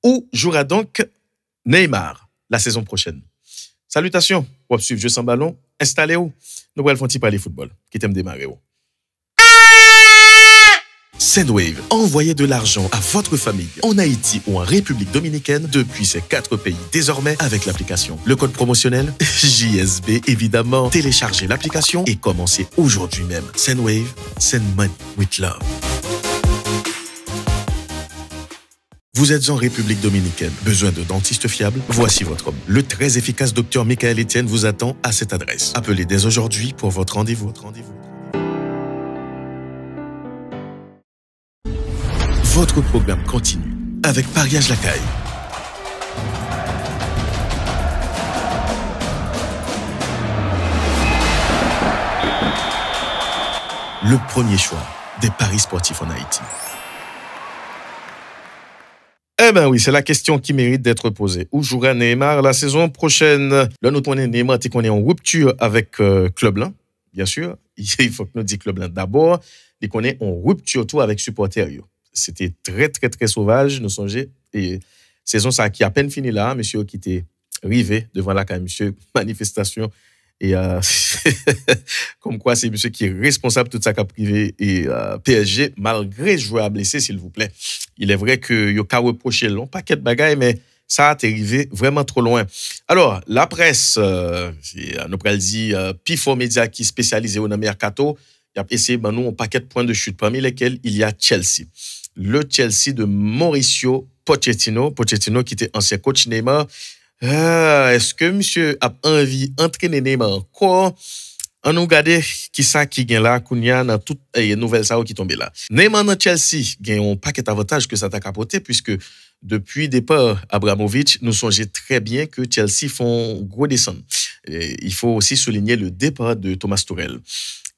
Où jouera donc Neymar la saison prochaine? Salutations, pour suivre Jeu sans ballon, installez-vous. Nous allons faire parler football, qui t'aime démarrer. Sendwave, envoyez de l'argent à votre famille en Haïti ou en République dominicaine depuis ces 4 pays désormais avec l'application. Le code promotionnel JSB évidemment. Téléchargez l'application et commencez aujourd'hui même. Sendwave, send money with love. Vous êtes en République dominicaine, besoin de dentiste fiable? Voici votre homme. Le très efficace docteur Michael Etienne vous attend à cette adresse. Appelez dès aujourd'hui pour votre rendez-vous. Votre programme continue avec Pariage Lacaille. Le premier choix des paris sportifs en Haïti. Eh ben oui, c'est la question qui mérite d'être posée. Où jouera Neymar la saison prochaine? Là, nous connaissons Neymar, c'est qu'on est en rupture avec Club Blanc, bien sûr. Il faut que nous disions Club Blanc d'abord. Et qu'on est en rupture tout avec supporters. C'était très, très, très sauvage, nous songez. Et saison ça qui a à peine fini là, monsieur qui était rivé devant la caille, monsieur, manifestation. Et comme quoi, c'est monsieur qui est responsable de tout ça qu'a privé et PSG, malgré joueur blessé, s'il vous plaît. Il est vrai que il a reproché long paquet de bagailles, mais ça a été arrivé vraiment trop loin. Alors, la presse, nous pral dit, Pifo Media qui est spécialisé au mercato, il a essayé nous un paquet de points de chute, parmi lesquels il y a Chelsea. Le Chelsea de Mauricio Pochettino qui était ancien coach Neymar. Est-ce que monsieur a envie d'entraîner Neymar encore? On nous regarde qui ça qui gagne là, Kounia dans toute nouvelle ça qui tombe là. Neymar dans Chelsea gagne un paquet d'avantages que ça t'a capoté puisque depuis départ Abramovich, nous songeons très bien que Chelsea font gros descendre. Il faut aussi souligner le départ de Thomas Tuchel.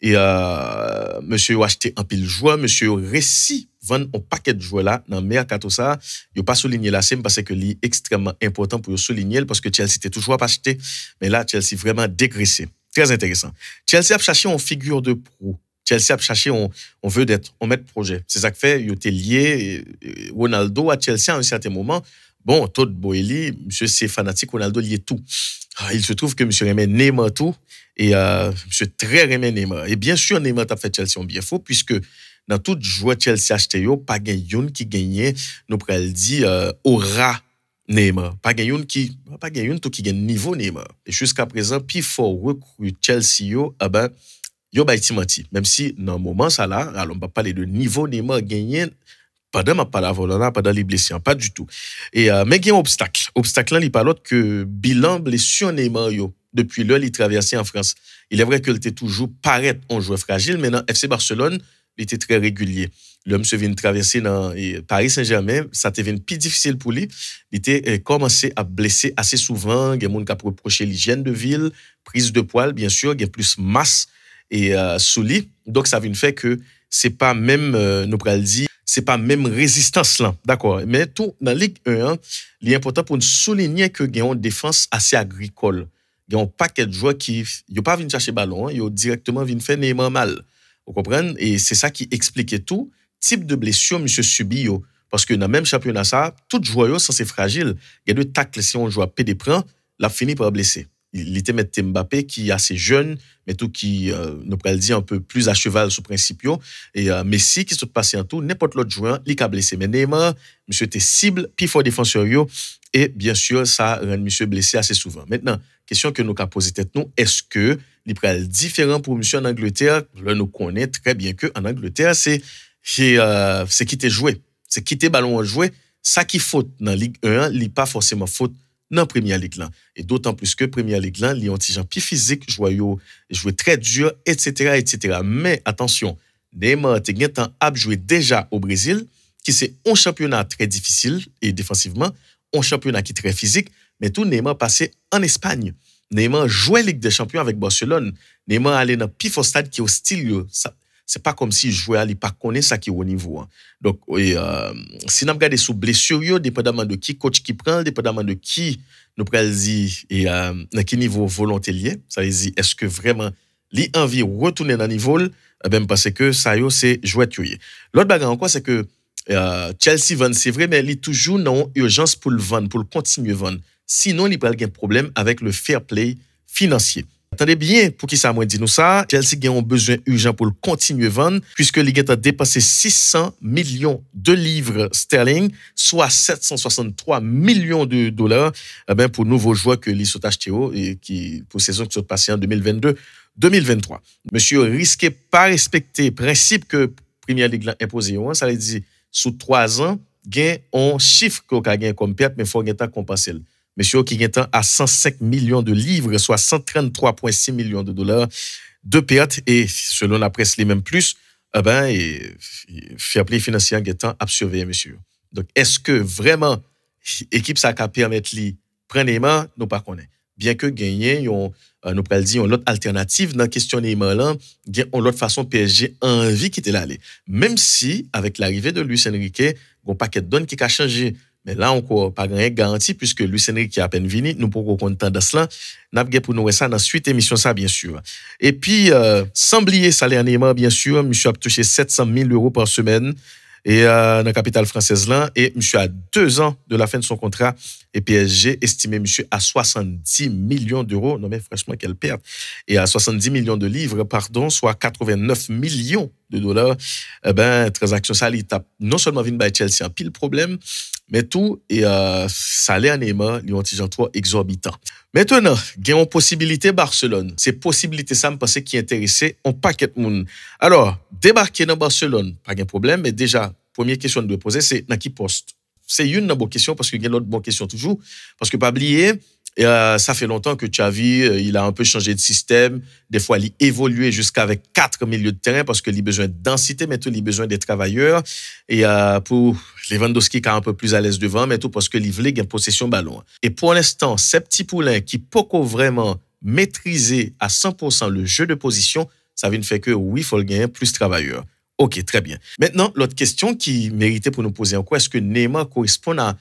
Et monsieur a acheté un pile joueur, monsieur réussi vendre un paquet de joueurs là dans mercato ça, il pas souligné la SEM parce que c'est extrêmement important pour souligner parce que Chelsea était toujours pas acheté, mais là Chelsea vraiment dégraissé. Très intéressant. Chelsea a cherché en figure de pro. Chelsea a cherché on veut d'être on met projet. C'est ça que fait il était lié Ronaldo à Chelsea à un certain moment. Bon, Todd Boehly, monsieur c'est fanatique Ronaldo lié tout. Il se trouve que monsieur aimait Neymar tout et monsieur très aimait Neymar. Et bien sûr Neymar t'a fait Chelsea en bien faux puisque dans tout joueur Chelsea acheté yo pas gagne qui gagnait nous pral dit aura Neymar pas gagne qui tout qui gagne niveau Neymar et jusqu'à présent puis fort recrue Chelsea yo yo ba menti même si dans moment ça là alors on va parler de niveau Neymar gagné pendant ma parole là pendant les blessures pas du tout et mais il y a un obstacle là il pas l'autre que bilan blessure Neymar yo depuis l'heure il traversait en France il est vrai qu'il était toujours paraître un joueur fragile mais dans FC Barcelone il était très régulier. L'homme se vient traverser dans Paris Saint-Germain, ça devient plus difficile pour lui. Il était commencé à blesser assez souvent, il y a des gens qui ont reproché l'hygiène de ville, prise de poil bien sûr, il y a plus masse et sous lui. Donc ça vient fait que c'est pas même nous pral dire, c'est pas même résistance là, d'accord. Mais tout dans Ligue 1, il est important pour nous souligner que il y a une défense assez agricole. Il y a un paquet de joueurs qui yo pas venir chercher ballon, ils directement viennent faire Neymar mal. Vous comprenez? Et c'est ça qui expliquait tout type de blessure monsieur subit yo parce que dans même championnat ça tout joueur ça c'est fragile il y a deux tacles si on joue à PD prend l'a fini par blesser il était mettre Mbappé qui est assez jeune mais tout qui nous pourrait dire un peu plus à cheval sous principio et Messi qui se passé en tout n'importe l'autre joueur il a blessé mais Neymar monsieur était cible puis fort défenseur yo et bien sûr ça rend monsieur blessé assez souvent. Maintenant question que nous qu'a posé tête nous est-ce que il est différent pour monsieur en Angleterre? Là nous connaît très bien que en Angleterre c'est qui t'est joué, c'est qui t'est ballon joué, ça qui faute dans Ligue 1, il pas forcément faute dans Première Ligue là. Et d'autant plus que Première Ligue là, il y a un petit genre plus physique, jouer très dur, etc. Mais attention, Neymar te gen temps à jouer déjà au Brésil, qui c'est un championnat très difficile et défensivement, un championnat qui est très physique, mais tout Neymar passé en Espagne. Neymar jouait Ligue des Champions avec Barcelone. Neymar allait dans plus fort stade qui est hostile. C'est pas comme si joueur il pas connaît ça qui est au niveau. Donc si nous regardons sous blessure dépendamment de qui coach qui prend, dépendamment de qui nous pral dire et dans quel niveau volonté lié, ça veut dire est-ce que vraiment li envie retourner dans niveau ben parce que ça yo c'est jouer tuer. L'autre bagarre encore c'est que Chelsea vend, c'est vrai, mais il est toujours dans urgence pour le vendre, pour le continuer à vendre. Sinon, il peut avoir un problème avec le fair play financier. Attendez bien, pour qui ça m'a dit nous ça, Chelsea a un besoin urgent pour le continuer à vendre, puisque il a dépassé 600 millions de livres sterling, soit 763 millions de dollars, pour nouveaux joueurs que les sont achetés et qui, pour saison qui sont passées en 2022-2023. Monsieur risquait pas respecter principe que Premier League l'a imposé, ça veut dire, sous 3 ans, gain un chiffre qu'on a gagné comme perte, mais il faut gagner compenser. Monsieur qui gagne à 105 millions de livres, soit 133,6 millions de dollars de pertes, et selon la presse, les mêmes plus, fair play financier gagne à surveiller, monsieur. Donc, est-ce que vraiment, l'équipe ça a permettre de prendre les mains, nous pas connaît. Bien que gagner, nous pourrions dire l'autre alternative dans la question des mains là, l'autre façon PSG envie quitter l'aller. Même si, avec l'arrivée de Luis Enrique, un paquet de données qui a changé. Mais là encore, pas grand garantie, puisque Luis Enrique qui a à peine venu, nous pourrons compter de cela. Nous avons pour nous ça dans la suite émission, ça, bien sûr. Et puis, sans oublier salaire Neymar, bien sûr, monsieur a touché 700 000 euros par semaine et dans la capitale française là, et monsieur a 2 ans de la fin de son contrat, et PSG estimé monsieur à 70 millions d'euros, non mais franchement quelle perte, et à 70 millions de livres, pardon, soit 89 millions de dollars, transaction ça, il tape non seulement vinn by Chelsea en pile problème, mais tout, et salaire Neymar, il y a un trop exorbitant. Maintenant, il y a une possibilité Barcelone. Ces possibilités, ça me pensait qui intéressait un paquet de monde. Alors, débarquer dans Barcelone, pas de problème, mais déjà, première question de poser, c'est dans qui poste? C'est une bonne question parce qu'il y a l'autre bonne question toujours. Parce que pas oublier, ça fait longtemps que Xavi, il a un peu changé de système. Des fois, il évolué jusqu'à avec 4 milieux de terrain parce qu'il a besoin de densité, mais tout, il a besoin des travailleurs. Et pour Lewandowski qui est un peu plus à l'aise devant, mais tout parce que il voulait gagner possession ballon. Et pour l'instant, ces petits poulains qui peuvent vraiment maîtriser à 100% le jeu de position, ça vient de faire que oui, il faut le gagner plus travailleurs. Ok, très bien. Maintenant, l'autre question qui méritait pour nous poser encore, est-ce que Neymar correspond à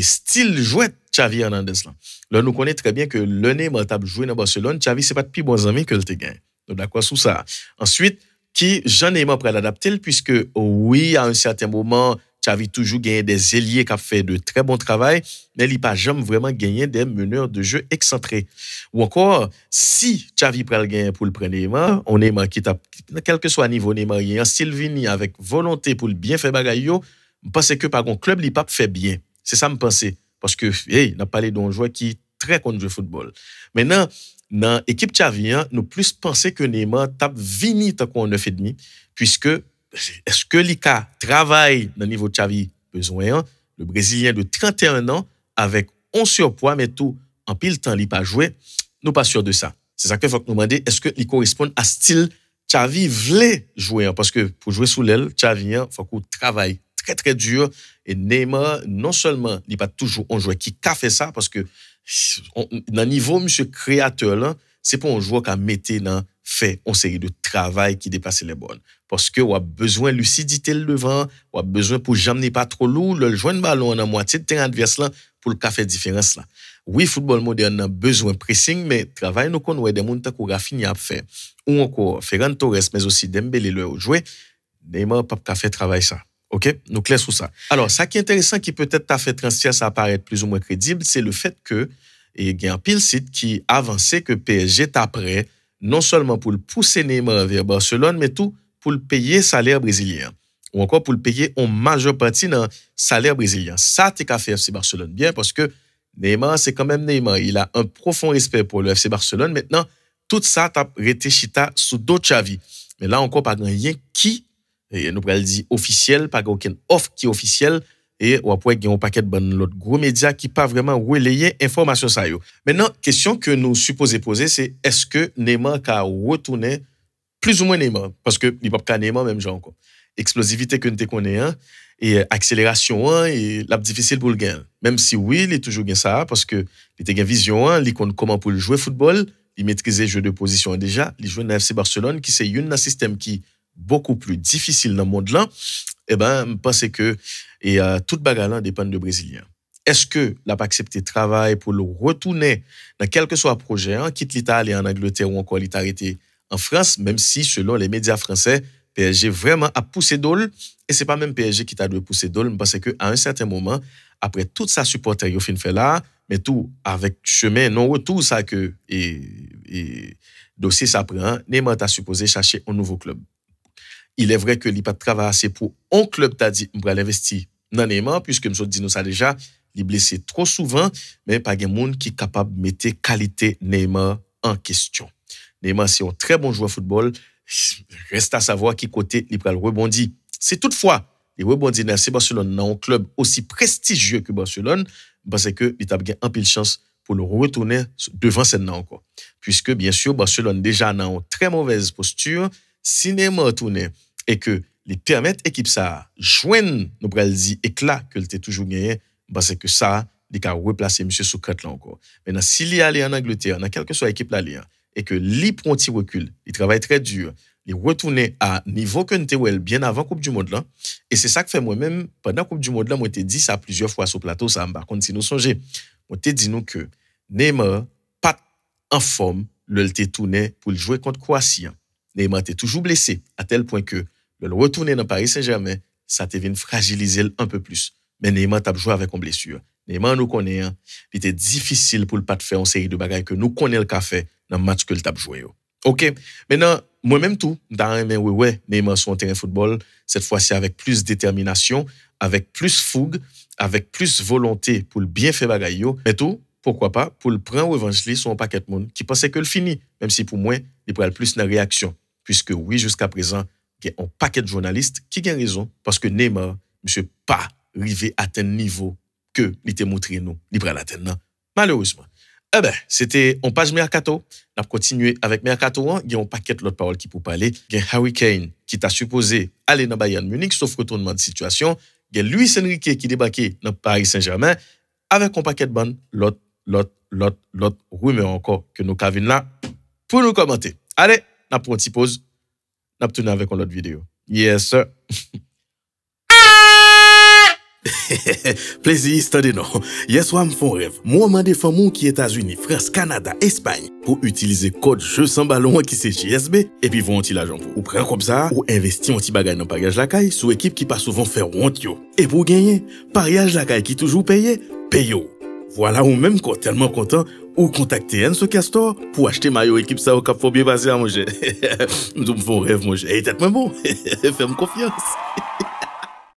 style jouet Xavi Hernandez là? Là, nous connaissons très bien que le Neymar a joué dans Barcelone, Xavi, c'est pas de plus bons amis que le te gagne. Donc, d'accord sur ça. Ensuite, qui Jean Neymar pourrait l'adapter, puisque oui, à un certain moment, Xavi toujours gagné des ailiers qui ont fait de très bon travail, mais il n'a pas jamais vraiment gagné des meneurs de jeu excentrés. Ou encore, si Xavi pourrait le gagner pour le prendre Neymar, on Neymar qui tape, quel que soit le niveau Neymar, il y a un Sylvini avec volonté pour le bien faire bagaille, je pense que par contre, club, il pas fait bien. C'est ça, me penser. Parce que, hey, on a parlé d'un joueur qui est très contre le football. Maintenant, dans l'équipe Xavi, nous plus pensé que Neymar tape vini tant qu'on 9,5, puisque est-ce que l'ICA travaille dans le niveau de Xavi besoin, le Brésilien de 31 ans, avec 11 surpoids, mais tout, en pile temps, il n'a pas joué, nous pas sûrs de ça. C'est ça qu'il faut nous demander, est-ce qu'il correspond à style Xavi voulait jouer? Parce que pour jouer sous l'aile, Xavi, il faut qu'on travaille très, très dur. Et Neymar, non seulement, il n'est pas toujours un joueur qui a fait ça, parce que dans le niveau, monsieur créateur, là, c'est pas un joueur qui a mis dans fait une série de travail qui dépasse les bornes. Parce que on a besoin de lucidité le devant, on a besoin pour jamais pas trop lourd, le joindre ballon en moitié de terrain adverse là pour le faire différence là. Oui, football moderne a besoin de pressing, mais travail nous connaît des monde qui Rafinha a fait ou encore Ferran Torres, mais aussi Dembélé le jouer, Neymar pas fait travail ça. OK, nous clair sur ça. Alors, ça qui est intéressant qui peut-être t'a fait transfert ça apparaître plus ou moins crédible, c'est le fait que il y a un pile site qui avançait que PSG est prêt non seulement pour le pousser Neymar vers Barcelone, mais tout pour le payer salaire brésilien. Ou encore pour le payer en majeure partie dans salaire brésilien. Ça, t'es qu'à faire FC Barcelone bien parce que Neymar, c'est quand même Neymar. Il a un profond respect pour le FC Barcelone. Maintenant, tout ça, t'as été chita sous d'autres Xavi. Mais là encore, pas rien qui, et nous pourrions dire officiel, pas aucun offre qui est officiel. Et on pourrait gagner un paquet de bonnes l'autre gros médias qui pas vraiment relayer information ça yo. Maintenant, question que nous supposons poser, c'est est-ce que Neymar a retourné plus ou moins Neymar? Parce que il pas Neymar même genre encore. Explosivité que nous te connaissons et accélération et la difficile pour le gain. Même si oui, il est toujours gain ça parce que il a une vision, il connaît comment pour jouer football, il maîtrisait le jeu de position déjà, il joue dans FC Barcelone qui c'est un système qui beaucoup plus difficile dans le monde là. Eh ben, je pense que toute bagarre dépend de Brésilien. Est-ce que l'a pas accepté travail pour le retourner dans quel que soit projet, quitte l'Italie en Angleterre ou encore l'Italie arrêté en France, même si selon les médias français, PSG vraiment a poussé Dole et c'est pas même PSG qui t'a dû pousser Dole parce que à un certain moment après tout ça supporter yo fin fait là mais tout avec chemin non retour ça que et dossier ça prend Neymar t'a supposé chercher un nouveau club. Il est vrai que il pas travaillé assez pour un club t'a dit on va investir dans Neymar puisque nous dit nous ça déjà il blessé trop souvent mais pas gen monde qui capable mettre qualité Neymar en question. Neymar c'est un très bon joueur de football. Reste à savoir qui côté il va rebondir. Si toutefois il rebondit dans Barcelone dans un club aussi prestigieux que Barcelone parce que il a bien un pile chance pour le retourner devant cette encore. Puisque bien sûr Barcelone déjà dans une très mauvaise posture, si Neymar tourne et que les permettent équipe ça joindre nous pral dire éclat que était toujours gagné parce que ça il a replacer monsieur sous là encore. Maintenant s'il y allé en Angleterre dans quelque soit équipe là et que li prend petit recul, il travaille très dur, il retourner à niveau que n'était bien avant Coupe du monde là et c'est ça que fait moi-même pendant Coupe du monde là moi t'ai dit ça plusieurs fois sur plateau ça par contre si nous songer moi t'ai dit nous que Neymar pas en forme le t'est tourné pour jouer contre Croatie. Neymar était toujours blessé à tel point que le retourner dans Paris Saint-Germain ça te vient fragiliser un peu plus mais Neymar t'a joué avec une blessure. Neymar nous connaît il était difficile pour le pas de faire une série de bagages que nous connaît le café dans le match que le t'a joué. OK, maintenant moi-même tout dans ouais Neymar sur un terrain de football cette fois-ci avec plus détermination, avec plus fougue, avec plus volonté pour le bien faire bagaille mais tout pourquoi pas pour le prendre revanche sur un paquet de monde qui pensait que le fini même si pour moi il prend plus la réaction puisque oui jusqu'à présent il y a un paquet de journalistes qui ont raison parce que Neymar monsieur pas arrivé à tel niveau que il était montré nous il prend l'atteindre malheureusement. Eh ben, c'était on page Mercato. On a continué avec Mercato. Il y a un paquet d'autres paroles qui pour parler. Il y a Harry Kane qui t'a supposé aller dans Bayern Munich sauf retournement de situation. Il y a Luis Enrique qui débarqué dans Paris Saint-Germain avec un paquet de bonnes l'autre rumeur encore que nous cavine là pour nous commenter. Allez, on prend une petite pause. On tourne avec une autre vidéo. Yes sir. Plaisir, attendez non. Hier soir, me font rêve. Moi, m'a des femmes qui États-Unis, France, Canada, Espagne, pour utiliser code jeu sans ballon qui c'est JSB, et puis vont un petit l'argent pour ou prendre comme ça, ou investir un petit bagage dans pariage la caille, sous équipe qui pas souvent faire honte yo. Et pour gagner, pariage la caille qui toujours payé, payo. Voilà ou même quand tellement content, ou contacter Enzo Castor pour acheter maillot équipe ça au cap faut bien passer à manger. Nous me font rêve, moi. Et tête moi bon. Fais-moi confiance.